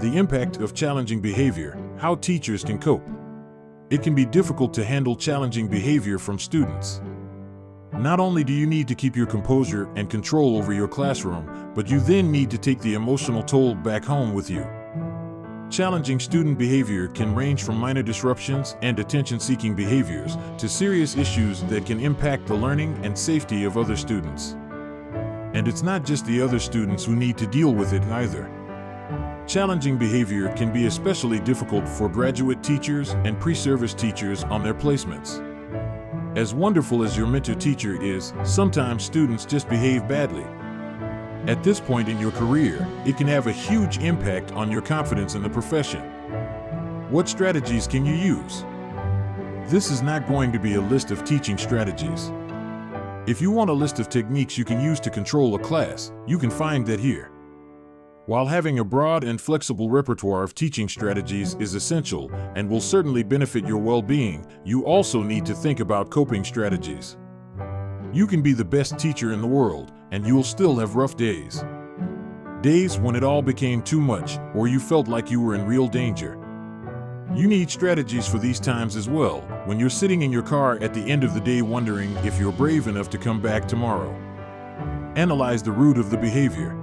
The impact of challenging behavior, how teachers can cope. It can be difficult to handle challenging behavior from students. Not only do you need to keep your composure and control over your classroom, but you then need to take the emotional toll back home with you. Challenging student behavior can range from minor disruptions and attention-seeking behaviors to serious issues that can impact the learning and safety of other students. And it's not just the other students who need to deal with it either. Challenging behavior can be especially difficult for graduate teachers and pre-service teachers on their placements. As wonderful as your mentor teacher is, sometimes students just behave badly. At this point in your career, it can have a huge impact on your confidence in the profession. What strategies can you use? This is not going to be a list of teaching strategies. If you want a list of techniques you can use to control a class, you can find that here. While having a broad and flexible repertoire of teaching strategies is essential and will certainly benefit your well-being, you also need to think about coping strategies. You can be the best teacher in the world, and you'll still have rough days. Days when it all became too much, or you felt like you were in real danger. You need strategies for these times as well, when you're sitting in your car at the end of the day wondering if you're brave enough to come back tomorrow. Analyze the root of the behavior.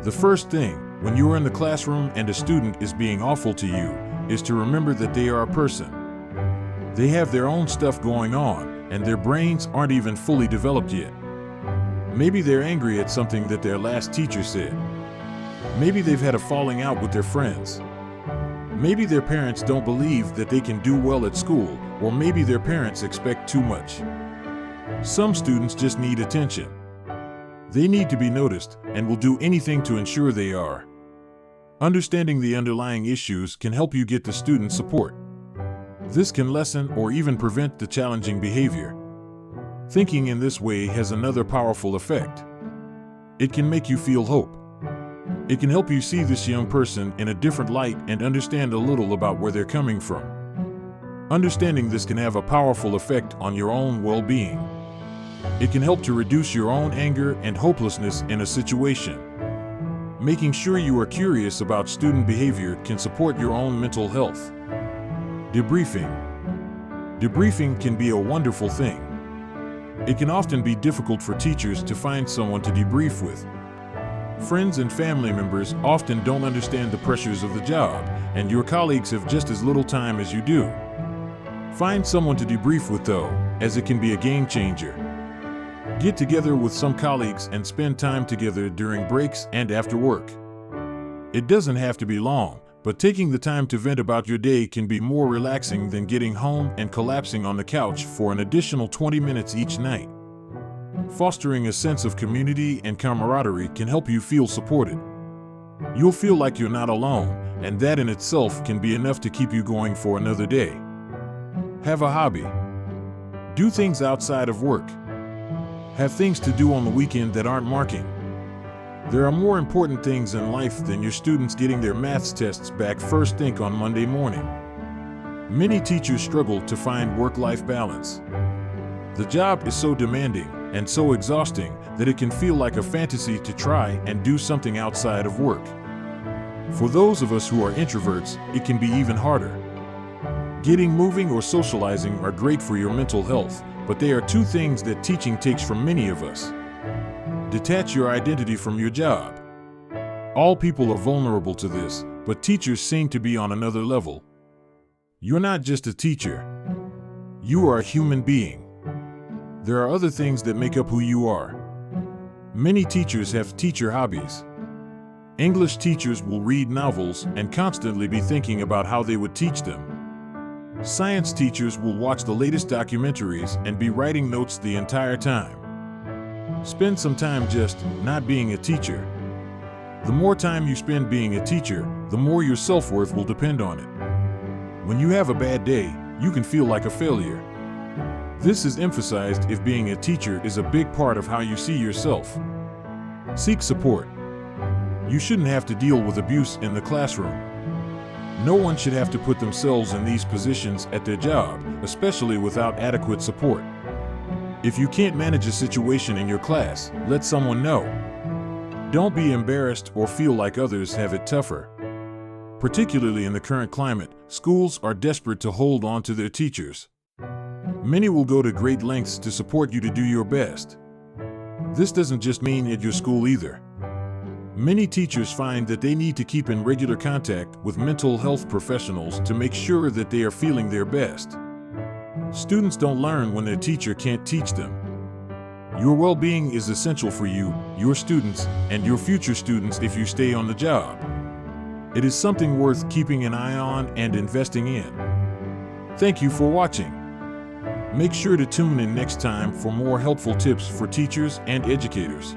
The first thing, when you are in the classroom and a student is being awful to you, is to remember that they are a person. They have their own stuff going on, and their brains aren't even fully developed yet. Maybe they're angry at something that their last teacher said. Maybe they've had a falling out with their friends. Maybe their parents don't believe that they can do well at school, or maybe their parents expect too much. Some students just need attention. They need to be noticed and will do anything to ensure they are. Understanding the underlying issues can help you get the student support. This can lessen or even prevent the challenging behavior. Thinking in this way has another powerful effect. It can make you feel hope. It can help you see this young person in a different light and understand a little about where they're coming from. Understanding this can have a powerful effect on your own well-being. It can help to reduce your own anger and hopelessness in a situation. Making sure you are curious about student behavior can support your own mental health. Debriefing. Debriefing can be a wonderful thing. It can often be difficult for teachers to find someone to debrief with. Friends and family members often don't understand the pressures of the job, and your colleagues have just as little time as you do. Find someone to debrief with though, as it can be a game changer. Get together with some colleagues and spend time together during breaks and after work. It doesn't have to be long, but taking the time to vent about your day can be more relaxing than getting home and collapsing on the couch for an additional 20 minutes each night. Fostering a sense of community and camaraderie can help you feel supported. You'll feel like you're not alone, and that in itself can be enough to keep you going for another day. Have a hobby. Do things outside of work. Have things to do on the weekend that aren't marking. There are more important things in life than your students getting their maths tests back first thing on Monday morning. Many teachers struggle to find work-life balance. The job is so demanding and so exhausting that it can feel like a fantasy to try and do something outside of work. For those of us who are introverts, it can be even harder. Getting moving or socializing are great for your mental health, but they are two things that teaching takes from many of us. Detach your identity from your job. All people are vulnerable to this, but teachers seem to be on another level. You're not just a teacher. You are a human being. There are other things that make up who you are. Many teachers have teacher hobbies. English teachers will read novels and constantly be thinking about how they would teach them. Science teachers will watch the latest documentaries and be writing notes the entire time. Spend some time just not being a teacher. The more time you spend being a teacher, the more your self-worth will depend on it. When you have a bad day, you can feel like a failure. This is emphasized if being a teacher is a big part of how you see yourself. Seek support. You shouldn't have to deal with abuse in the classroom. No one should have to put themselves in these positions at their job, especially without adequate support. If you can't manage a situation in your class, let someone know. Don't be embarrassed or feel like others have it tougher. Particularly in the current climate, schools are desperate to hold on to their teachers. Many will go to great lengths to support you to do your best. This doesn't just mean at your school either. Many teachers find that they need to keep in regular contact with mental health professionals to make sure that they are feeling their best. Students don't learn when their teacher can't teach them. Your well-being is essential for you, your students, and your future students if you stay on the job. It is something worth keeping an eye on and investing in. Thank you for watching. Make sure to tune in next time for more helpful tips for teachers and educators.